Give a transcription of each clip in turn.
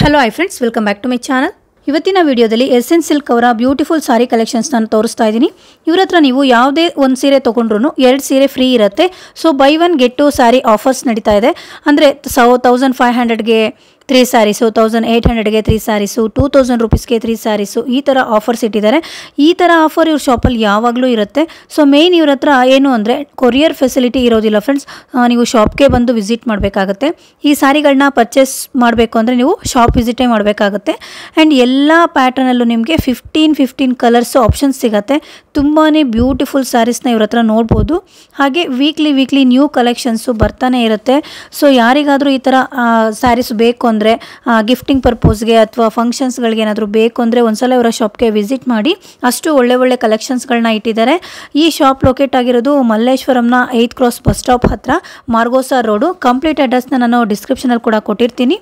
Hello hi friends, welcome back to my channel. ಇವತ್ತಿನ ವಿಡಿಯೋದಲ್ಲಿ essence silk ಅವರ beautiful sari collections ನಾನು ತೋರಿಸ್ತಾ ಇದ್ದೀನಿ. ಇವ್ರ ಹತ್ರ ನೀವು ಯಾವುದೇ ಒಂದು ಸೀರೆ ತೊಗೊಂಡ್ರು 2 ಸೀರೆ ಫ್ರೀ ಇರುತ್ತೆ. So buy one get two sari offers ನಡೀತಾ ಇದೆ. ಅಂದರೆ 1500ಗೆ 3 ಸ್ಯಾರೀಸು, 1800ಗೆ 3 ಸ್ಯಾರೀಸು, 2000 ರುಪೀಸ್ಗೆ 3 ಸ್ಯಾರೀಸು, ಈ ಥರ ಆಫರ್ಸ್ ಇಟ್ಟಿದ್ದಾರೆ. ಈ ಥರ ಆಫರ್ ಇವ್ರ ಶಾಪಲ್ಲಿ ಯಾವಾಗಲೂ ಇರುತ್ತೆ. ಸೊ ಮೇಯ್ನ್ ಇವ್ರ ಹತ್ರ ಏನು ಅಂದರೆ ಕೊರಿಯರ್ ಫೆಸಿಲಿಟಿ ಇರೋದಿಲ್ಲ ಫ್ರೆಂಡ್ಸ್. ನೀವು ಶಾಪ್ಗೆ ಬಂದು ವಿಸಿಟ್ ಮಾಡಬೇಕಾಗತ್ತೆ. ಈ ಸ್ಯಾರಿಗಳನ್ನ ಪರ್ಚೇಸ್ ಮಾಡಬೇಕು ಅಂದರೆ ನೀವು ಶಾಪ್ ವಿಸಿಟೇ ಮಾಡಬೇಕಾಗತ್ತೆ. ಆ್ಯಂಡ್ ಎಲ್ಲ ಪ್ಯಾಟರ್ನಲ್ಲೂ ನಿಮಗೆ 15 ಕಲರ್ಸು ಆಪ್ಷನ್ಸ್ ಸಿಗುತ್ತೆ. ತುಂಬಾ ಬ್ಯೂಟಿಫುಲ್ ಸ್ಯಾರೀಸ್ನ ಇವ್ರ ಹತ್ರ ನೋಡ್ಬೋದು. ಹಾಗೆ ವೀಕ್ಲಿ ನ್ಯೂ ಕಲೆಕ್ಷನ್ಸು ಬರ್ತಾನೆ ಇರುತ್ತೆ. ಸೊ ಯಾರಿಗಾದರೂ ಈ ಥರ ಸ್ಯಾರೀಸ್ ಬೇಕು ಅಂದರೆ ಗಿಫ್ಟಿಂಗ್ ಪರ್ಪೋಸ್ಗೆ ಅಥವಾ ಫಂಕ್ಷನ್ಸ್ಗಳಿಗೆ ಏನಾದರೂ ಬೇಕು ಅಂದರೆ ಒಂದ್ಸಲ ಇವರ ಶಾಪ್ಗೆ ವಿಸಿಟ್ ಮಾಡಿ. ಅಷ್ಟು ಒಳ್ಳೆ ಕಲೆಕ್ಷನ್ಸ್ಗಳನ್ನ ಇಟ್ಟಿದ್ದಾರೆ. ಈ ಶಾಪ್ ಲೊಕೇಟ್ ಆಗಿರೋದು ಮಲ್ಲೇಶ್ವರಂನ 8th ಕ್ರಾಸ್ ಬಸ್ ಸ್ಟಾಪ್ ಹತ್ರ, ಮಾರ್ಗೋಸಾ ರೋಡು. ಕಂಪ್ಲೀಟ್ ಅಡ್ರೆಸ್ನ ನಾನು ಡಿಸ್ಕ್ರಿಪ್ಷನಲ್ಲಿ ಕೂಡ ಕೊಟ್ಟಿರ್ತೀನಿ.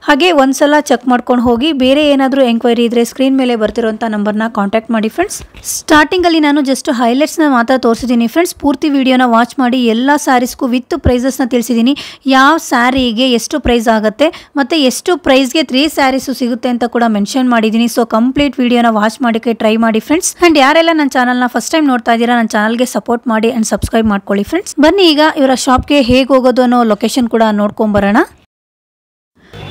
ಹಾಗೆ ಒಂದ್ಸಲ ಚೆಕ್ ಮಾಡ್ಕೊಂಡು ಹೋಗಿ. ಬೇರೆ ಏನಾದರೂ ಎಂಕ್ವೈರಿ ಇದ್ದರೆ ಸ್ಕ್ರೀನ್ ಮೇಲೆ ಬರ್ತಿರೋಂಥ ನಂಬರ್ನ ಕಾಂಟ್ಯಾಕ್ಟ್ ಮಾಡಿ ಫ್ರೆಂಡ್ಸ್. ಸ್ಟಾರ್ಟಿಂಗಲ್ಲಿ ನಾನು ಜಸ್ಟ್ ಹೈಲೈಟ್ಸ್ನ ಮಾತ್ರ ತೋರಿಸಿದ್ದೀನಿ ಫ್ರೆಂಡ್ಸ್. ಪೂರ್ತಿ ವಿಡಿಯೋನ ವಾಚ್ ಮಾಡಿ ಎಲ್ಲ ಸ್ಯಾರೀಸ್ಗೂ ವಿತ್ ಪ್ರೈಸಸ್ನ ತಿಳಿಸಿದ್ದೀನಿ. ಯಾವ ಸ್ಯಾರಿಗೆ ಎಷ್ಟು ಪ್ರೈಸ್ ಆಗುತ್ತೆ ಮತ್ತು ಎಷ್ಟು ಪ್ರೈಸ್ಗೆ 3 ಸ್ಯಾರೀಸು ಸಿಗುತ್ತೆ ಅಂತ ಕೂಡ ಮೆನ್ಷನ್ ಮಾಡಿದ್ದೀನಿ. ಸೊ ಕಂಪ್ಲೀಟ್ ವಿಡಿಯೋನ ವಾಚ್ ಮಾಡೋಕ್ಕೆ ಟ್ರೈ ಮಾಡಿ ಫ್ರೆಂಡ್ಸ್. ಆ್ಯಂಡ್ ಯಾರೆಲ್ಲ ನನ್ನ ಚಾನಲ್ನ ಫಸ್ಟ್ ಟೈಮ್ ನೋಡ್ತಾ ಇದ್ದೀರಾ, ನನ್ನ ಚಾನಲ್ಗೆ ಸಪೋರ್ಟ್ ಮಾಡಿ ಆ್ಯಂಡ್ ಸಬ್ಸ್ಕ್ರೈಬ್ ಮಾಡ್ಕೊಳ್ಳಿ ಫ್ರೆಂಡ್ಸ್. ಬನ್ನಿ ಈಗ ಇವರ ಶಾಪ್ಗೆ ಹೇಗೆ ಹೋಗೋದು ಅನ್ನೋ ಲೊಕೇಶನ್ ಕೂಡ ನೋಡ್ಕೊಂಬರೋಣ.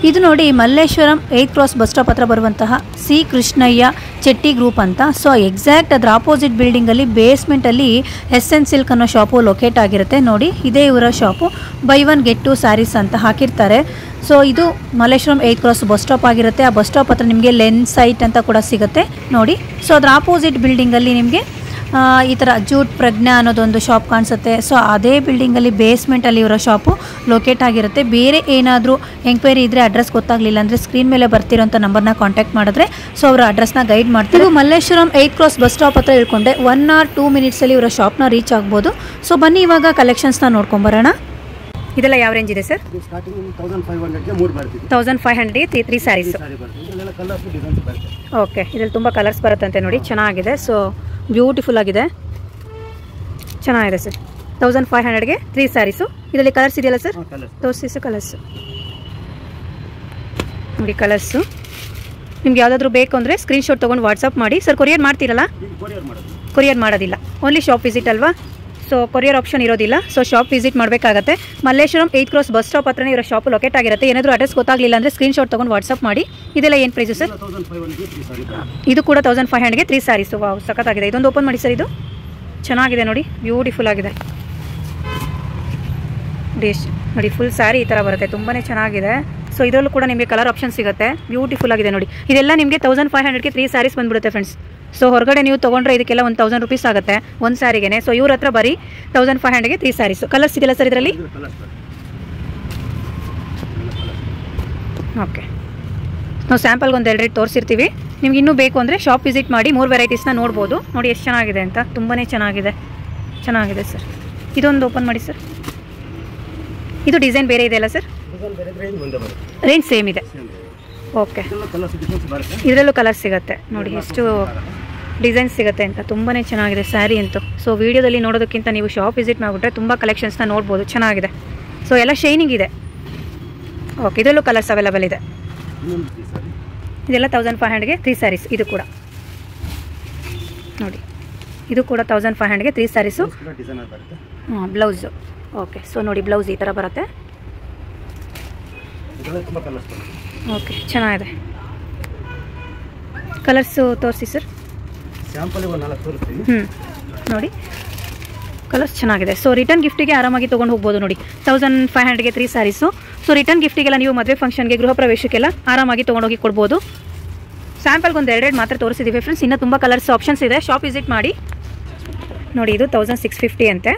ಇದು ನೋಡಿ, Malleshwaram 8th cross bus stop ಹತ್ರ ಬರುವಂತಹ ಸಿ ಕೃಷ್ಣಯ್ಯ ಚೆಟ್ಟಿ ಗ್ರೂಪ್ ಅಂತ. ಸೊ ಎಕ್ಸಾಕ್ಟ್ ಅದರ ಆಪೋಸಿಟ್ ಬಿಲ್ಡಿಂಗಲ್ಲಿ ಬೇಸ್ಮೆಂಟಲ್ಲಿ ಎಸೆನ್ಸ್ ಸಿಲ್ಕ್ ಅನ್ನೋ ಶಾಪು ಲೊಕೇಟ್ ಆಗಿರುತ್ತೆ. ನೋಡಿ, ಇದೇ ಇವರ shop. Buy one get two saris ಅಂತ ಹಾಕಿರ್ತಾರೆ. ಸೊ ಇದು Malleshwaram 8th cross bus stop ಆಗಿರುತ್ತೆ. ಆ ಬಸ್ ಸ್ಟಾಪ್ ಹತ್ರ ನಿಮಗೆ ಲೆನ್ಸ್ ಸೈಟ್ ಅಂತ ಕೂಡ ಸಿಗುತ್ತೆ ನೋಡಿ. ಸೊ ಅದರ ಆಪೋಸಿಟ್ ಬಿಲ್ಡಿಂಗಲ್ಲಿ ನಿಮಗೆ ಈ ಥರ ಜೂಟ್ ಪ್ರಜ್ಞಾ ಅನ್ನೋದೊಂದು ಶಾಪ್ ಕಾಣಿಸುತ್ತೆ. ಸೊ ಅದೇ ಬಿಲ್ಡಿಂಗಲ್ಲಿ ಬೇಸ್ಮೆಂಟಲ್ಲಿ ಇವರ ಶಾಪು ಲೊಕೇಟ್ ಆಗಿರುತ್ತೆ. ಬೇರೆ ಏನಾದರೂ ಎಂಕ್ವೈರಿ ಇದ್ದರೆ, ಅಡ್ರೆಸ್ ಗೊತ್ತಾಗಲಿಲ್ಲ ಅಂದರೆ ಸ್ಕ್ರೀನ್ ಮೇಲೆ ಬರ್ತಿರೋಂಥ ನಂಬರ್ನ ಕಾಂಟ್ಯಾಕ್ಟ್ ಮಾಡಿದ್ರೆ ಸೊ ಅವರ ಅಡ್ರೆಸ್ನ ಗೈಡ್ ಮಾಡ್ತೀವಿ. Malleshwaram 8th cross bus stop ಹತ್ರ ಇಳ್ಕೊಂಡೆ 1 or 2 ಮಿನಿಟ್ಸಲ್ಲಿ ಇವರ ಶಾಪ್ನ ರೀಚ್ ಆಗ್ಬೋದು. ಸೊ ಬನ್ನಿ ಇವಾಗ ಕಲೆಕ್ಷನ್ಸ್ನ ನೋಡ್ಕೊಂಬರೋಣ. ಇದೆಲ್ಲ ಯಾವ ರೇಂಜ್ ಇದೆ ಸರ್? 1500ಗೆ 3 ಸ್ಯಾರೀಸ್. ಓಕೆ, ಇದರಲ್ಲಿ ತುಂಬ ಕಲರ್ಸ್ ಬರುತ್ತಂತೆ ನೋಡಿ. ಚೆನ್ನಾಗಿದೆ. ಸೊ ಬ್ಯೂಟಿಫುಲ್ ಆಗಿದೆ, ಚೆನ್ನಾಗಿದೆ ಸರ್. 1500ಗೆ 3 ಸ್ಯಾರೀಸು. ಇದರಲ್ಲಿ ಕಲರ್ಸ್ ಇದೆಯಲ್ಲ ಸರ್? ತೋರಿಸಿ ಕಲರ್ಸು ನೋಡಿ. ಕಲರ್ಸು ನಿಮ್ಗೆ ಯಾವುದಾದ್ರೂ ಬೇಕು ಅಂದರೆ ಸ್ಕ್ರೀನ್ಶಾಟ್ ತೊಗೊಂಡು ವಾಟ್ಸಪ್ ಮಾಡಿ. ಸರ್ ಕೊರಿಯರ್ ಮಾಡ್ತೀರಲ್ಲ? ಕೊರಿಯರ್ ಮಾಡೋದಿಲ್ಲ, ಓನ್ಲಿ ಶಾಪ್ ವಿಸಿಟ್ ಅಲ್ವಾ? ಸೊ ಕೊರಿಯರ್ ಆಪ್ಷನ್ ಇರೋದಿಲ್ಲ. ಸೊ ಶಾಪ್ ವಿಸಿಟ್ ಮಾಡಬೇಕಾಗತ್ತೆ. Malleshwaram 8th cross bus stop ಹತ್ರನೇ ಇವರ ಶಾಪ್ ಲೊಕೇಟ್ ಆಗಿರುತ್ತೆ. ಏನಾದರೂ ಅಡ್ರೆಸ್ ಗೊತ್ತಾಗಲಿಲ್ಲ ಅಂದರೆ ಸ್ಕ್ರೀನ್ಶಾಟ್ ತೊಗೊಂಡು ವಾಟ್ಸಪ್ ಮಾಡಿ. ಇದೆಲ್ಲ ಏನು ಪ್ರೈಸು ಸರ್? ಇದು ಕೂಡ 1500ಗೆ 3 ಸ್ಯಾರೀಸು. ವಾವ್, ಸಖತ್ತಾಗಿದೆ. ಇದೊಂದು ಓಪನ್ ಮಾಡಿ ಸರ್. ಇದು ಚೆನ್ನಾಗಿದೆ ನೋಡಿ, ಬ್ಯೂಟಿಫುಲ್ ಆಗಿದೆ ನೋಡಿ. ಫುಲ್ ಸ್ಯಾರಿ ಈ ಥರ ಬರುತ್ತೆ, ತುಂಬಾ ಚೆನ್ನಾಗಿದೆ. ಸೊ ಇದರಲ್ಲೂ ಕೂಡ ನಿಮಗೆ ಕಲರ್ ಆಪ್ಷನ್ ಸಿಗುತ್ತೆ. ಬ್ಯೂಟಿಫುಲ್ ಆಗಿದೆ ನೋಡಿ. ಇದೆಲ್ಲ ನಿಮಗೆ 1500ಗೆ 3 ಸ್ಯಾರೀಸ್ ಬಂದ್ಬಿಡುತ್ತೆ ಫ್ರೆಂಡ್ಸ್. ಸೊ ಹೊರಗಡೆ ನೀವು ತೊಗೊಂಡ್ರೆ ಇದಕ್ಕೆಲ್ಲ 1000 ರುಪೀಸ್ ಆಗುತ್ತೆ ಒಂದು ಸ್ಯಾರಿಗೆನೆ. ಸೊ ಇವ್ರ ಹತ್ರ ಬರೀ 1500ಗೆ 3 ಸ್ಯಾರೀಸು. ಕಲರ್ಸ್ ಇದೆಯಲ್ಲ ಸರ್ ಇದರಲ್ಲಿ? ಓಕೆ, ನಾವು ಸ್ಯಾಂಪಲ್ಗೆ ಒಂದು 2 ತೋರಿಸಿರ್ತೀವಿ. ನಿಮ್ಗೆ ಇನ್ನೂ ಬೇಕು ಅಂದರೆ ಶಾಪ್ ವಿಸಿಟ್ ಮಾಡಿ 3 ವೆರೈಟೀಸ್ನ ನೋಡ್ಬೋದು. ನೋಡಿ ಎಷ್ಟು ಚೆನ್ನಾಗಿದೆ ಅಂತ, ತುಂಬಾ ಚೆನ್ನಾಗಿದೆ ಸರ್. ಇದೊಂದು ಓಪನ್ ಮಾಡಿ ಸರ್. ಇದು ಡಿಸೈನ್ ಬೇರೆ ಇದೆ ಅಲ್ಲ ಸರ್? ರೇಂಜ್ ಸೇಮ್ ಇದೆ. ಓಕೆ, ಇದರಲ್ಲೂ ಕಲರ್ ಸಿಗುತ್ತೆ ನೋಡಿ. ಎಷ್ಟು ಡಿಸೈನ್ ಸಿಗುತ್ತೆ ಅಂತ, ತುಂಬಾ ಚೆನ್ನಾಗಿದೆ ಸ್ಯಾರಿ ಅಂತೂ. ಸೊ ವಿಡಿಯೋದಲ್ಲಿ ನೋಡೋದಕ್ಕಿಂತ ನೀವು ಶಾಪ್ ವಿಸಿಟ್ ಮಾಡಿಬಿಟ್ರೆ ತುಂಬ ಕಲೆಕ್ಷನ್ಸ್ನ ನೋಡ್ಬೋದು. ಚೆನ್ನಾಗಿದೆ. ಸೊ ಎಲ್ಲ ಶೈನಿಂಗ್ ಇದೆ. ಓಕೆ, ಇದರಲ್ಲೂ ಕಲರ್ಸ್ ಅವೈಲೇಬಲ್ ಇದೆ. ಇದೆಲ್ಲ 1500ಗೆ 3 ಸ್ಯಾರೀಸ್. ಇದು ಕೂಡ ನೋಡಿ, ಇದು ಕೂಡ 1500ಗೆ 3 ಸ್ಯಾರೀಸು. ಬ್ಲೌಸು. ಓಕೆ, ಸೊ ನೋಡಿ ಬ್ಲೌಸ್ ಈ ಥರ ಬರುತ್ತೆ. ಓಕೆ, ಚೆನ್ನಾಗಿದೆ. ಕಲರ್ಸು ತೋರಿಸಿ ಸರ್. ನೋಡಿ ಕಲರ್ಸ್ ಚೆನ್ನಾಗಿದೆ. ಸೊ ರಿಟರ್ನ್ ಗಿಫ್ಟಿಗೆ ಆರಾಮಾಗಿ ತೊಗೊಂಡು ಹೋಗ್ಬೋದು ನೋಡಿ. 1500ಗೆ 3 ಸ್ಯಾರೀಸು. ಸೊ ರಿಟರ್ನ್ ಗಿಫ್ಟಿಗೆಲ್ಲ ನೀವು ಮದುವೆ ಫಂಕ್ಷನ್ಗೆ, ಗೃಹ ಪ್ರವೇಶಕ್ಕೆಲ್ಲ ಆರಾಮಾಗಿ ತೊಗೊಂಡೋಗಿ ಕೊಡ್ಬೋದು. ಸ್ಯಾಂಪಲ್ಗೆ ಒಂದು 2 ಮಾತ್ರ ತೋರಿಸಿದ್ದೀವಿ ಫ್ರೆಂಡ್ಸ್. ಇನ್ನೂ ತುಂಬ ಕಲರ್ಸ್ ಆಪ್ಷನ್ಸ್ ಇದೆ. ಶಾಪ್ ವಿಸಿಟ್ ಮಾಡಿ ನೋಡಿ. ಇದು 1650 ಅಂತೆ.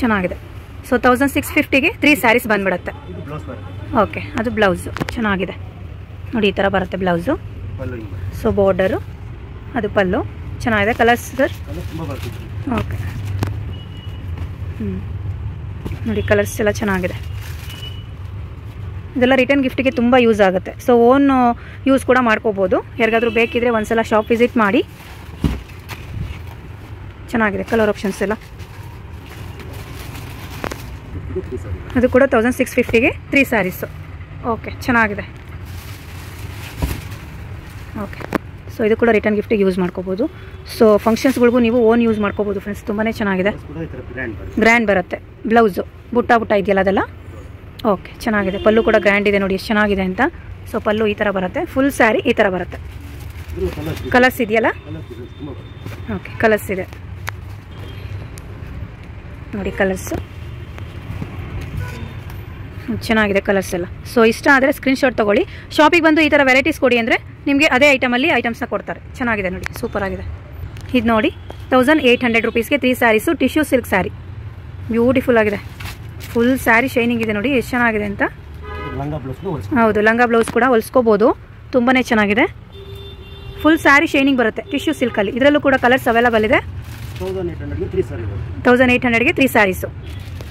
ಚೆನ್ನಾಗಿದೆ. ಸೊ 1650ಗೆ 3 ಸ್ಯಾರೀಸ್ ಬಂದ್ಬಿಡುತ್ತೆ. ಓಕೆ, ಅದು ಬ್ಲೌಸು ಚೆನ್ನಾಗಿದೆ ನೋಡಿ. ಈ ಥರ ಬರುತ್ತೆ ಬ್ಲೌಸು. ಸೊ ಬಾರ್ಡರು, ಅದು ಪಲ್ಲು. ಚೆನ್ನಾಗಿದೆ. Colours sir? ಓಕೆ, ನೋಡಿ ಕಲರ್ಸ್ ಎಲ್ಲ ಚೆನ್ನಾಗಿದೆ. ಇದೆಲ್ಲ ರಿಟರ್ನ್ ಗಿಫ್ಟಿಗೆ ತುಂಬ ಯೂಸ್ ಆಗುತ್ತೆ. ಸೊ ಓನ್ ಯೂಸ್ ಕೂಡ ಮಾಡ್ಕೋಬೋದು. ಯಾರಿಗಾದ್ರೂ ಬೇಕಿದ್ರೆ ಒಂದ್ಸಲ ಶಾಪ್ ವಿಸಿಟ್ ಮಾಡಿ. ಚೆನ್ನಾಗಿದೆ ಕಲರ್ ಆಪ್ಷನ್ಸ್ ಎಲ್ಲ. ಅದು ಕೂಡ 1650ಗೆ 3 ಸ್ಯಾರೀಸು. ಓಕೆ, ಚೆನ್ನಾಗಿದೆ. ಓಕೆ, ಸೊ ಇದು ಕೂಡ ರಿಟರ್ನ್ ಗಿಫ್ಟಿಗೆ ಯೂಸ್ ಮಾಡ್ಕೋಬೋದು. ಸೊ ಫಂಕ್ಷನ್ಸ್ಗಳಿಗೂ ನೀವು ಓನ್ ಯೂಸ್ ಮಾಡ್ಕೋಬೋದು ಫ್ರೆಂಡ್ಸ್. ತುಂಬಾ ಚೆನ್ನಾಗಿದೆ, ಗ್ರ್ಯಾಂಡ್ ಬರುತ್ತೆ. ಬ್ಲೌಸು ಬುಟ್ಟ ಇದೆಯಲ್ಲ ಅದೆಲ್ಲ. ಓಕೆ, ಚೆನ್ನಾಗಿದೆ. ಪಲ್ಲು ಕೂಡ ಗ್ರ್ಯಾಂಡ್ ಇದೆ ನೋಡಿ ಎಷ್ಟು ಚೆನ್ನಾಗಿದೆ ಅಂತ. ಸೊ ಪಲ್ಲು ಈ ಥರ ಬರುತ್ತೆ, ಫುಲ್ ಸ್ಯಾರಿ ಈ ಥರ ಬರುತ್ತೆ. ಕಲರ್ಸ್ ಇದೆಯಲ್ಲ. ಓಕೆ, ಕಲರ್ಸ್ ಇದೆ ನೋಡಿ, ಕಲರ್ಸು ಚೆನ್ನಾಗಿದೆ ಕಲರ್ಸ್ ಎಲ್ಲ. ಸೊ ಇಷ್ಟ ಆದರೆ ಸ್ಕ್ರೀನ್ಶಾಟ್ ತೊಗೊಳ್ಳಿ. ಶಾಪಿಗೆ ಬಂದು ಈ ಥರ ವೆರೈಟೀಸ್ ಕೊಡಿ ಅಂದರೆ ನಿಮಗೆ ಅದೇ ಐಟಮಲ್ಲಿ ಐಟಮ್ಸ್ನ ಕೊಡ್ತಾರೆ. ಚೆನ್ನಾಗಿದೆ ನೋಡಿ, ಸೂಪರ್ ಆಗಿದೆ. ಇದು ನೋಡಿ 1800 ರುಪೀಸ್ಗೆ 3 saris. Tissue silk sari, beautiful ಆಗಿದೆ. ಫುಲ್ ಸ್ಯಾರಿ ಶೈನಿಂಗ್ ಇದೆ ನೋಡಿ ಎಷ್ಟು ಚೆನ್ನಾಗಿದೆ ಅಂತ. ಹೌದು, ಲಂಗ ಬ್ಲೌಸ್ ಕೂಡ ಹೊಲ್ಸ್ಕೋಬೋದು. ತುಂಬಾ ಚೆನ್ನಾಗಿದೆ. ಫುಲ್ ಸ್ಯಾರಿ ಶೈನಿಂಗ್ ಬರುತ್ತೆ ಟಿಶ್ಯೂ ಸಿಲ್ಕಲ್ಲಿ. ಇದರಲ್ಲೂ ಕೂಡ ಕಲರ್ಸ್ ಅವೈಲಬಲ್ ಇದೆ. 1800ಗೆ 3 saris.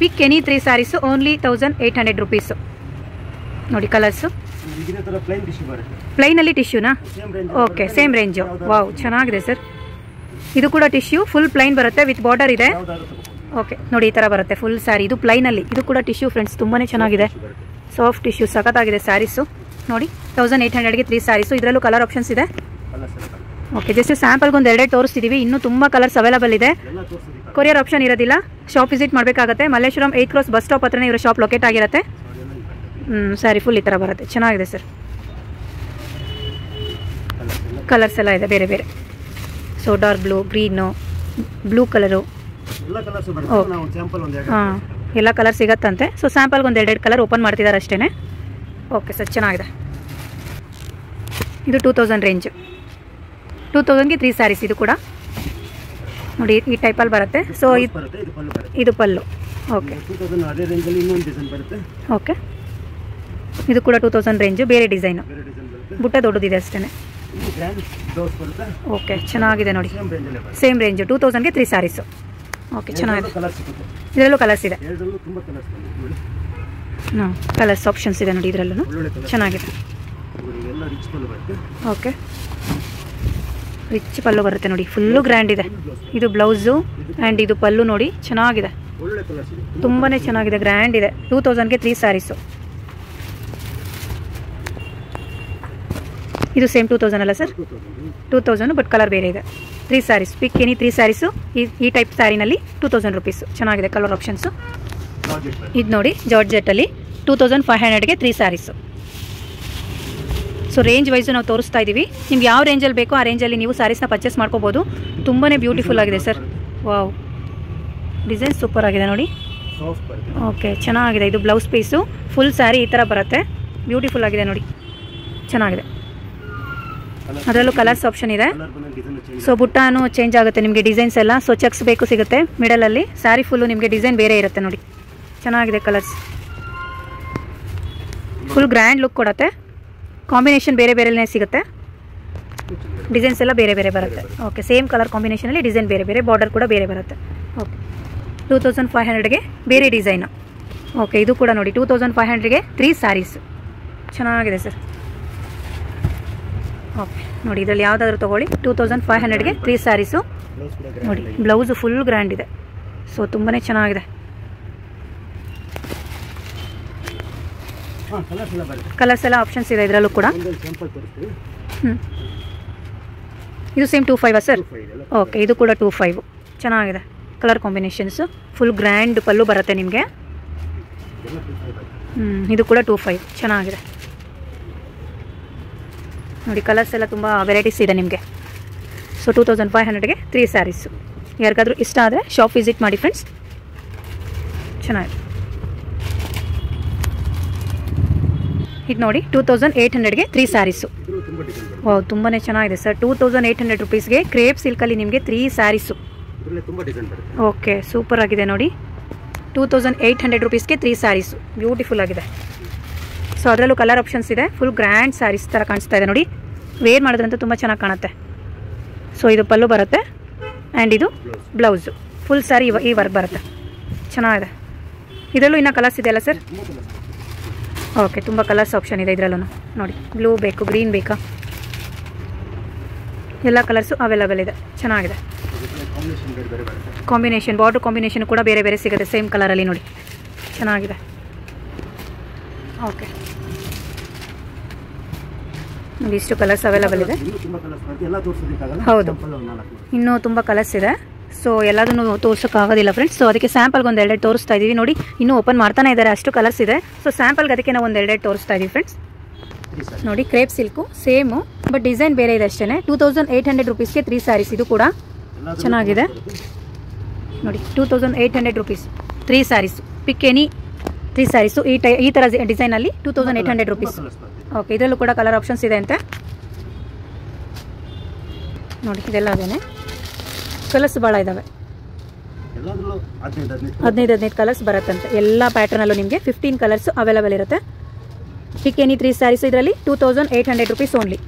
Pick any 3 saris only 1800 rupees. ನೋಡಿ ಕಲರ್ಸು. ಪ್ಲೈನಲ್ಲಿ ಟಿಶ್ಯೂನಾ? Okay, same range. ವಾವ್, ಚೆನ್ನಾಗಿದೆ ಸರ್. ಇದು ಕೂಡ ಟಿಶ್ಯೂ ಫುಲ್ ಪ್ಲೈನ್ ಬರುತ್ತೆ, ವಿತ್ ಬಾರ್ಡರ್ ಇದೆ. ಓಕೆ, ನೋಡಿ ಈ ಥರ ಬರುತ್ತೆ ಫುಲ್ ಸ್ಯಾರಿ. ಇದು ಪ್ಲೈನಲ್ಲಿ, ಇದು ಕೂಡ ಟಿಶ್ಯೂ ಫ್ರೆಂಡ್ಸ್. ತುಂಬಾ ಚೆನ್ನಾಗಿದೆ, ಸಾಫ್ಟ್ ಟಿಶ್ಯೂ, ಸಖತ್ತಾಗಿದೆ ಸ್ಯಾರೀಸು. ನೋಡಿ 1800ಗೆ 3 ಸ್ಯಾರೀಸು. ಇದರಲ್ಲೂ ಕಲರ್ ಆಪ್ಷನ್ಸ್ ಇದೆ. ಓಕೆ, ಜಸ್ಟ್ ಸ್ಯಾಂಪಲ್ಗೆ ಒಂದು 2 ತೋರಿಸ್ತಿದ್ದೀವಿ. ಇನ್ನೂ ತುಂಬ ಕಲರ್ಸ್ ಅವೈಲಬಲ್ ಇದೆ. ಕೊರಿಯರ್ ಆಪ್ಷನ್ ಇರೋದಿಲ್ಲ, ಶಾಪ್ ವಿಸಿಟ್ ಮಾಡಬೇಕಾಗುತ್ತೆ. ಮಲ್ಲೇಶ್ವರಂ 8 ಕ್ರಾಸ್ ಬಸ್ ಸ್ಟಾಪ್ ಹತ್ರನೇ ಇವರ ಶಾಪ್ ಲೊಕೇಟ್ ಆಗಿರುತ್ತೆ. ಸ್ಯಾರಿ ಫುಲ್ ಈ ಥರ ಬರುತ್ತೆ, ಚೆನ್ನಾಗಿದೆ ಸರ್. ಕಲರ್ಸ್ ಎಲ್ಲ ಇದೆ ಬೇರೆ ಬೇರೆ. So dark blue, green, blue colour, ಹಾಂ ಎಲ್ಲ ಕಲರ್ ಸಿಗತ್ತಂತೆ. ಸೊ ಸ್ಯಾಂಪಲ್ಗೆ ಒಂದು 2 ಕಲರ್ ಓಪನ್ ಮಾಡ್ತಿದ್ದಾರೆ ಅಷ್ಟೇ. ಓಕೆ ಸರ್, ಚೆನ್ನಾಗಿದೆ. ಇದು 2000 ರೇಂಜ್. 2000ಗೆ 3 ಸ್ಯಾರೀಸ್. ಇದು ಕೂಡ ನೋಡಿ ಈ ಟೈಪಲ್ಲಿ ಬರುತ್ತೆ. ಸೊ ಇದು ಪಲ್ಲು. ಓಕೆ ಓಕೆ, ಇದು ಕೂಡ 2000 ರೇಂಜು, ಬೇರೆ ಡಿಸೈನು, ಬುಟ್ಟ ದೊಡ್ಡದಿದೆ ಅಷ್ಟೇ. ಓಕೆ, ಚೆನ್ನಾಗಿದೆ ನೋಡಿ, ಸೇಮ್ ರೇಂಜು. 2000ಗೆ 3 ಸ್ಯಾರೀಸು. ಓಕೆ, ಚೆನ್ನಾಗಿದೆ. ಇದರಲ್ಲೂ ಕಲರ್ಸ್ ಇದೆ. ಹಾಂ, ಕಲರ್ಸ್ ಆಪ್ಷನ್ಸ್ ಇದೆ ನೋಡಿ ಇದರಲ್ಲೂ, ಚೆನ್ನಾಗಿದೆ. ಓಕೆ, ರಿಚ್ ಪಲ್ಲು ಬರುತ್ತೆ ನೋಡಿ, ಫುಲ್ಲು ಗ್ರ್ಯಾಂಡ್ ಇದೆ. ಇದು ಬ್ಲೌಸು ಆ್ಯಂಡ್ ಇದು ಪಲ್ಲು ನೋಡಿ ಚೆನ್ನಾಗಿದೆ, ತುಂಬಾ ಚೆನ್ನಾಗಿದೆ, ಗ್ರ್ಯಾಂಡ್ ಇದೆ. 2000ಗೆ 3 ಸ್ಯಾರೀಸು. ಇದು ಸೇಮ್ 2000 ಅಲ್ಲ ಸರ್? 2000 ಬಟ್ ಕಲರ್ ಬೇರೆ ಇದೆ. 3 ಸ್ಯಾರೀಸ್, ಪಿಕ್ ಎನಿ 3 ಸ್ಯಾರೀಸು. ಈ ಟೈಪ್ ಸ್ಯಾರಿನಲ್ಲಿ 2000 ರುಪೀಸು. ಚೆನ್ನಾಗಿದೆ ಕಲರ್ ಆಪ್ಷನ್ಸು. ಇದು ನೋಡಿ ಜಾರ್ಜೆಟ್ಟಲ್ಲಿ 2500ಗೆ 3 ಸ್ಯಾರೀಸು. ಸೊ ರೇಂಜ್ ವೈಸು ನಾವು ತೋರಿಸ್ತಾ ಇದ್ದೀವಿ. ನಿಮ್ಗೆ ಯಾವ ರೇಂಜಲ್ಲಿ ಬೇಕೋ ಆ ರೇಂಜಲ್ಲಿ ನೀವು ಸ್ಯಾರೀಸ್ನ ಪರ್ಚೇಸ್ ಮಾಡ್ಕೋಬೋದು. ತುಂಬಾ ಬ್ಯೂಟಿಫುಲ್ ಆಗಿದೆ ಸರ್. ವಾವ್, ಡಿಸೈನ್ ಸೂಪರ್ ಆಗಿದೆ ನೋಡಿ. ಓಕೆ, ಚೆನ್ನಾಗಿದೆ. ಇದು ಬ್ಲೌಸ್ ಪೀಸು, ಫುಲ್ ಸ್ಯಾರಿ ಈ ಥರ ಬರುತ್ತೆ, ಬ್ಯೂಟಿಫುಲ್ ಆಗಿದೆ ನೋಡಿ, ಚೆನ್ನಾಗಿದೆ. ಅದರಲ್ಲೂ ಕಲರ್ಸ್ ಆಪ್ಷನ್ ಇದೆ. ಸೊ ಬುಟ್ಟಾನು ಚೇಂಜ್ ಆಗುತ್ತೆ ನಿಮಗೆ, ಡಿಸೈನ್ಸ್ ಎಲ್ಲ. ಸೊ ಚೆಕ್ಸ್ ಬೇಕು ಸಿಗುತ್ತೆ ಮಿಡಲಲ್ಲಿ. ಸ್ಯಾರಿ ಫುಲ್ಲು ನಿಮಗೆ ಡಿಸೈನ್ ಬೇರೆ ಇರುತ್ತೆ ನೋಡಿ, ಚೆನ್ನಾಗಿದೆ ಕಲರ್ಸ್. ಫುಲ್ ಗ್ರ್ಯಾಂಡ್ ಲುಕ್ ಕೊಡುತ್ತೆ. ಕಾಂಬಿನೇಷನ್ ಬೇರೆ ಬೇರೆನೇ ಸಿಗುತ್ತೆ, ಡಿಸೈನ್ಸ್ ಎಲ್ಲ ಬೇರೆ ಬೇರೆ ಬರುತ್ತೆ. ಓಕೆ, ಸೇಮ್ ಕಲರ್ ಕಾಂಬಿನೇಷನಲ್ಲಿ ಡಿಸೈನ್ ಬೇರೆ ಬೇರೆ, ಬಾರ್ಡರ್ ಕೂಡ ಬೇರೆ ಬರುತ್ತೆ. ಓಕೆ, 2500ಗೆ ಬೇರೆ ಡಿಸೈನು. ಓಕೆ, ಇದು ಕೂಡ ನೋಡಿ 2500ಗೆ 3 ಸ್ಯಾರೀಸ್. ಚೆನ್ನಾಗಿದೆ ಸರ್. ಓಕೆ, ನೋಡಿ ಇದರಲ್ಲಿ ಯಾವುದಾದ್ರೂ ತೊಗೊಳ್ಳಿ. 2500ಗೆ 3 ಸ್ಯಾರೀಸು. ನೋಡಿ ಬ್ಲೌಸು ಫುಲ್ ಗ್ರ್ಯಾಂಡ್ ಇದೆ. ಸೊ ತುಂಬಾ ಚೆನ್ನಾಗಿದೆ. ಕಲರ್ಸ್ ಎಲ್ಲ ಆಪ್ಷನ್ಸ್ ಇದೆ ಇದರಲ್ಲೂ ಕೂಡ. ಇದು ಸೇಮ್ 25 ಸರ್? ಓಕೆ, ಇದು ಕೂಡ 25. ಚೆನ್ನಾಗಿದೆ ಕಲರ್ ಕಾಂಬಿನೇಷನ್ಸು. ಫುಲ್ ಗ್ರ್ಯಾಂಡ್ ಪಲ್ಲು ಬರುತ್ತೆ ನಿಮಗೆ. ಇದು ಕೂಡ 25. ಚೆನ್ನಾಗಿದೆ ನೋಡಿ, ಕಲರ್ಸ್ ಎಲ್ಲ ತುಂಬ ವೆರೈಟೀಸ್ ಇದೆ ನಿಮಗೆ. ಸೊ 2500ಗೆ 3 ಸ್ಯಾರೀಸು. ಯಾರಿಗಾದ್ರೂ ಇಷ್ಟ ಆದರೆ ಶಾಪ್ ವಿಸಿಟ್ ಮಾಡಿ ಫ್ರೆಂಡ್ಸ್, ಚೆನ್ನಾಗಿದೆ. ಇದು ನೋಡಿ 2800ಗೆ 3 ಸ್ಯಾರೀಸು. ವಾವ್, ತುಂಬಾ ಚೆನ್ನಾಗಿದೆ ಸರ್. 2800 ರುಪೀಸ್ಗೆ ಕ್ರೇಪ್ ಸಿಲ್ಕಲ್ಲಿ ನಿಮಗೆ 3 ಸ್ಯಾರೀಸು. ಓಕೆ, ಸೂಪರ್ ಆಗಿದೆ ನೋಡಿ. 2800 ರುಪೀಸ್ಗೆ 3 ಸ್ಯಾರೀಸು, ಬ್ಯೂಟಿಫುಲ್ ಆಗಿದೆ. ಸೊ ಅದರಲ್ಲೂ ಕಲರ್ ಆಪ್ಷನ್ಸ್ ಇದೆ. ಫುಲ್ ಗ್ರ್ಯಾಂಡ್ ಸ್ಯಾರೀಸ್ ಥರ ಕಾಣಿಸ್ತಾ ಇದೆ ನೋಡಿ, ವೇರ್ ಮಾಡಿದ್ರಂತೂ ತುಂಬ ಚೆನ್ನಾಗಿ ಕಾಣುತ್ತೆ. ಸೊ ಇದು ಪಲ್ಲು ಬರುತ್ತೆ ಆ್ಯಂಡ್ ಇದು ಬ್ಲೌಸು. ಫುಲ್ ಸ್ಯಾರಿ ಈ ವರ್ಕ್ ಬರುತ್ತೆ, ಚೆನ್ನಾಗಿದೆ. ಇದರಲ್ಲೂ ಇನ್ನೂ ಕಲರ್ಸ್ ಇದೆಯಲ್ಲ ಸರ್? ಓಕೆ, ತುಂಬ ಕಲರ್ಸ್ ಆಪ್ಷನ್ ಇದೆ ಇದರಲ್ಲೂ ನೋಡಿ. ಬ್ಲೂ ಬೇಕು, ಗ್ರೀನ್ ಬೇಕಾ, ಎಲ್ಲ ಕಲರ್ಸು ಅವೈಲಬಲ್ ಇದೆ, ಚೆನ್ನಾಗಿದೆ. ಕಾಂಬಿನೇಷನ್, ಬಾರ್ಡರ್ ಕಾಂಬಿನೇಷನ್ ಕೂಡ ಬೇರೆ ಬೇರೆ ಸಿಗುತ್ತೆ ಸೇಮ್ ಕಲರಲ್ಲಿ ನೋಡಿ, ಚೆನ್ನಾಗಿದೆ. ಓಕೆ, ನೋಡಿ ಇಷ್ಟು ಕಲರ್ಸ್ ಅವೈಲೇಬಲ್ ಇದೆ. ಹೌದು, ಇನ್ನೂ ತುಂಬ ಕಲರ್ಸ್ ಇದೆ. ಸೊ ಎಲ್ಲದನ್ನು ತೋರ್ಸೋಕ್ಕಾಗೋದಿಲ್ಲ ಫ್ರೆಂಡ್ಸ್. ಸೊ ಅದಕ್ಕೆ ಸ್ಯಾಂಪಲ್ಗೆ ಒಂದು 2 ತೋರಿಸ್ತಾ ಇದ್ದೀವಿ. ನೋಡಿ ಇನ್ನೂ ಓಪನ್ ಮಾಡ್ತಾನೆ ಇದ್ದಾರೆ, ಅಷ್ಟು ಕಲರ್ಸ್ ಇದೆ. ಸೊ ಸ್ಯಾಂಪಲ್ಗೆ ಅದಕ್ಕೆ ನಾವು ಒಂದು 2 ತೋರಿಸ್ತಾ ಇದ್ದೀವಿ ಫ್ರೆಂಡ್ಸ್. ನೋಡಿ crepe silk same, but design ಬೇರೆ ಇದೆ ಅಷ್ಟೇ. 2800 ರುಪೀಸ್ಗೆ 3 ಸ್ಯಾರೀಸ್. ಇದು ಕೂಡ ಚೆನ್ನಾಗಿದೆ ನೋಡಿ. 2800 rupees 3 saris. Pick any 3 saris ಈ ಥರ ಡಿಸೈನಲ್ಲಿ 2800 ರುಪೀಸ್. ಓಕೆ, ಇದರಲ್ಲೂ ಕೂಡ ಕಲರ್ ಆಪ್ಷನ್ಸ್ ಇದೆ ಅಂತೆ ನೋಡಿ. ಇದೆಲ್ಲ ಅದೇನೆ, ಕಲರ್ಸ್ ಭಾಳ ಇದ್ದಾವೆ. 15 ಕಲರ್ಸ್ ಬರುತ್ತಂತೆ. ಎಲ್ಲ ಪ್ಯಾಟರ್ನಲ್ಲೂ ನಿಮಗೆ 15 ಕಲರ್ಸ್ ಅವೈಲೇಬಲ್ ಇರುತ್ತೆ. ಪಿಕ್ ಎನಿ 3 ಸ್ಯಾರೀಸ್ ಇದರಲ್ಲಿ 2800 ರುಪೀಸ್ ಓನ್ಲಿ.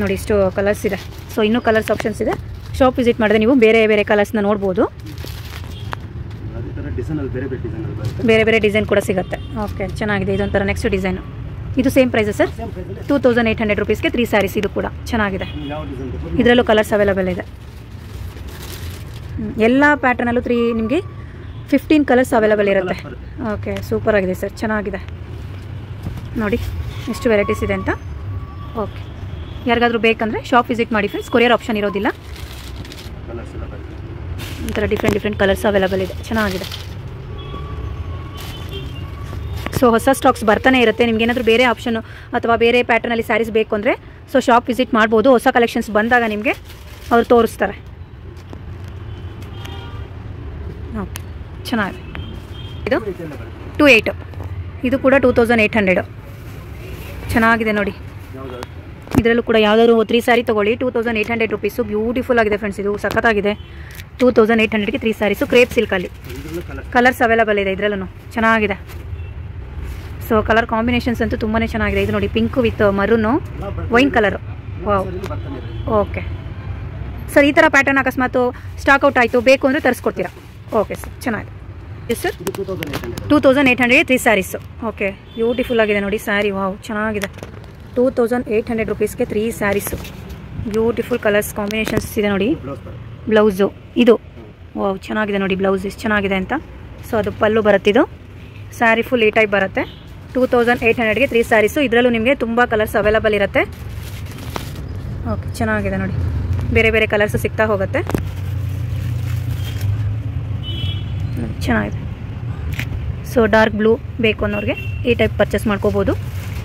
ನೋಡಿ ಇಷ್ಟು ಕಲರ್ಸ್ ಇದೆ. ಸೊ ಇನ್ನೂ ಕಲರ್ಸ್ ಆಪ್ಷನ್ಸ್ ಇದೆ. ಶಾಪ್ ವಿಸಿಟ್ ಮಾಡಿದ್ರೆ ನೀವು ಬೇರೆ ಬೇರೆ ಕಲರ್ಸ್ನ ನೋಡ್ಬೋದು. ಬೇರೆ ಬೇರೆ ಡಿಸೈನ್ ಕೂಡ ಸಿಗುತ್ತೆ. ಓಕೆ, ಚೆನ್ನಾಗಿದೆ. ಇದೊಂಥರ ನೆಕ್ಸ್ಟ್ ಡಿಸೈನು. ಇದು ಸೇಮ್ ಪ್ರೈಸಸ್ ಸರ್, 2800 ರುಪೀಸ್ಗೆ 3 ಸ್ಯಾರೀಸ್. ಇದು ಕೂಡ ಚೆನ್ನಾಗಿದೆ. ಇದರಲ್ಲೂ ಕಲರ್ಸ್ ಅವೈಲೇಬಲ್ ಇದೆ. ಎಲ್ಲ ಪ್ಯಾಟರ್ನಲ್ಲೂ ನಿಮಗೆ 15 ಕಲರ್ಸ್ ಅವೈಲೇಬಲ್ ಇರುತ್ತೆ. ಓಕೆ, ಸೂಪರ್ ಆಗಿದೆ ಸರ್, ಚೆನ್ನಾಗಿದೆ ನೋಡಿ ಎಷ್ಟು ವೆರೈಟೀಸ್ ಇದೆ ಅಂತ. ಓಕೆ, ಯಾರಿಗಾದರೂ ಬೇಕಂದರೆ ಶಾಪ್ ವಿಸಿಟ್ ಮಾಡಿ ಫ್ರೆಂಡ್ಸ್. ಕೊರಿಯರ್ ಆಪ್ಷನ್ ಇರೋದಿಲ್ಲ. ಈ ಥರ ಡಿಫ್ರೆಂಟ್ ಕಲರ್ಸ್ ಅವೈಲೇಬಲ್ ಇದೆ, ಚೆನ್ನಾಗಿದೆ. ಸೊ ಹೊಸ ಸ್ಟಾಕ್ಸ್ ಬರ್ತಾನೆ ಇರುತ್ತೆ. ನಿಮ್ಗೆ ಏನಾದರೂ ಬೇರೆ ಆಪ್ಷನ್ ಅಥವಾ ಬೇರೆ ಪ್ಯಾಟರ್ನಲ್ಲಿ ಸ್ಯಾರೀಸ್ ಬೇಕು ಅಂದರೆ ಸೊ ಶಾಪ್ ವಿಸಿಟ್ ಮಾಡ್ಬೋದು. ಹೊಸ ಕಲೆಕ್ಷನ್ಸ್ ಬಂದಾಗ ನಿಮಗೆ ಅವರು ತೋರಿಸ್ತಾರೆ. ಓಕೆ, ಚೆನ್ನಾಗಿದೆ. ಇದು 28, ಇದು ಕೂಡ 2800 ಚೆನ್ನಾಗಿದೆ ನೋಡಿ. ಇದರಲ್ಲೂ ಕೂಡ ಯಾವುದಾದ್ರು 3 ಸ್ಯಾರಿ ತೊಗೊಳ್ಳಿ. 2800 ರುಪೀಸು. ಬ್ಯೂಟಿಫುಲ್ ಆಗಿದೆ ಫ್ರೆಂಡ್ಸ್, ಇದು ಸಖತ್ತಾಗಿದೆ. 2800ಗೆ 3 ಸ್ಯಾರೀಸು. ಕ್ರೇಪ್ ಸಿಲ್ಕಲ್ಲಿ ಕಲರ್ಸ್ ಅವೈಲೇಬಲ್ ಇದೆ. ಇದರಲ್ಲೂ ಚೆನ್ನಾಗಿದೆ. ಸೊ ಕಲರ್ ಕಾಂಬಿನೇಷನ್ಸ್ ಅಂತೂ ತುಂಬಾ ಚೆನ್ನಾಗಿದೆ. ಇದು ನೋಡಿ, pink with maroon, wine colour. Wow, okay sir. ಈ ಥರ ಪ್ಯಾಟರ್ನ್ ಅಕಸ್ಮಾತ್ ಸ್ಟಾಕ್ ಔಟ್ ಆಯಿತು ಬೇಕು ಅಂದರೆ ತರಿಸ್ಕೊಡ್ತೀರಾ? ಓಕೆ ಸರ್, ಚೆನ್ನಾಗಿದೆ. ಎಷ್ಟು ಸರ್? 2800ಗೆ 3 ಸ್ಯಾರೀಸು. ಓಕೆ, ಬ್ಯೂಟಿಫುಲ್ ಆಗಿದೆ ನೋಡಿ ಸ್ಯಾರಿ. ವಾವ್, ಚೆನ್ನಾಗಿದೆ. 2800 ರುಪೀಸ್ಗೆ 3 ಸ್ಯಾರೀಸು. ಬ್ಯೂಟಿಫುಲ್ ಕಲರ್ಸ್ ಕಾಂಬಿನೇಷನ್ಸ್ ಇದೆ ನೋಡಿ. ಬ್ಲೌಸು ಇದು ವಾವ್, ಚೆನ್ನಾಗಿದೆ ನೋಡಿ. ಬ್ಲೌಸ್ ಎಷ್ಟು ಚೆನ್ನಾಗಿದೆ ಅಂತ. ಸೊ ಅದು ಪಲ್ಲು ಬರುತ್ತಿದ್ದು. ಸ್ಯಾರಿ ಫುಲ್ ಈ ಟೈಪ್ ಬರುತ್ತೆ. 2800ಗೆ 3 ಸ್ಯಾರೀಸು. ಇದರಲ್ಲೂ ನಿಮಗೆ ತುಂಬ ಕಲರ್ಸ್ ಅವೈಲೇಬಲ್ ಇರುತ್ತೆ. ಓಕೆ, ಚೆನ್ನಾಗಿದೆ ನೋಡಿ. ಬೇರೆ ಬೇರೆ ಕಲರ್ಸು ಸಿಗ್ತಾ ಹೋಗುತ್ತೆ. ಚೆನ್ನಾಗಿದೆ. ಸೊ ಡಾರ್ಕ್ ಬ್ಲೂ ಬೇಕು ಅನ್ನೋರಿಗೆ ಈ ಟೈಪ್ ಪರ್ಚೇಸ್ ಮಾಡ್ಕೋಬೋದು.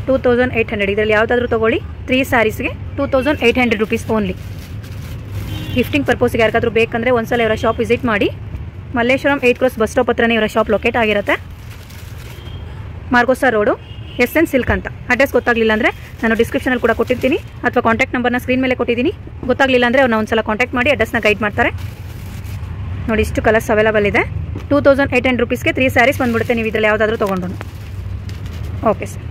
2800. ಇದರಲ್ಲಿ ಯಾವುದಾದ್ರೂ ತೊಗೊಳ್ಳಿ. 3 ಸ್ಯಾರೀಸ್ಗೆ 2800 ರುಪೀಸ್ ಓನ್ಲಿ. ಗಿಫ್ಟಿಂಗ್ ಪರ್ಪೋಸ್ಗೆ ಯಾರಿಗಾದ್ರೂ ಬೇಕಂದರೆ ಒಂದ್ಸಲ ಇವರ ಶಾಪ್ ವಿಸಿಟ್ ಮಾಡಿ. ಮಲ್ಲೇಶ್ವರಂ 8 ಕ್ರಾಸ್ ಬಸ್ ಸ್ಟಾಪ್ ಹತ್ರನೇ ಇವರ ಶಾಪ್ ಲೊಕೇಟ್ ಆಗಿರುತ್ತೆ. ಮಾರ್ಗೋಸಾ ರೋಡು, SN ಸಿಲ್ಕ್ ಅಂತ. ಅಡ್ರೆಸ್ ಗೊತ್ತಾಗಲಿಲ್ಲ ಅಂದರೆ ನಾನು ಡಿಸ್ಕ್ರಿಪ್ಷನಲ್ಲಿ ಕೂಡ ಕೊಟ್ಟಿರ್ತೀನಿ, ಅಥವಾ ಕಾಂಟ್ಯಾಕ್ಟ್ ನಂಬರ್ನ ಸ್ಕ್ರೀನ್ ಮೇಲೆ ಕೊಟ್ಟಿದ್ದೀನಿ. ಗೊತ್ತಾಗಲಿಲ್ಲ ಅಂದರೆ ಅವ್ರನ್ನ ಒಂದ್ಸಲ ಕಾಂಟ್ಯಾಕ್ಟ್ ಮಾಡಿ ಅಡ್ರೆಸ್ನ ಗೈಡ್ ಮಾಡ್ತಾರೆ. ನೋಡಿ ಇಷ್ಟು ಕಲರ್ಸ್ ಅವೈಲೇಬಲ್ ಇದೆ. 2800 ರುಪೀಸ್ಗೆ 3 ಸ್ಯಾರೀಸ್ ಬಂದುಬಿಡುತ್ತೆ ನೀವು ಇದರಲ್ಲಿ ಯಾವುದಾದ್ರೂ ತೊಗೊಂಡ್ರು. Okay sir.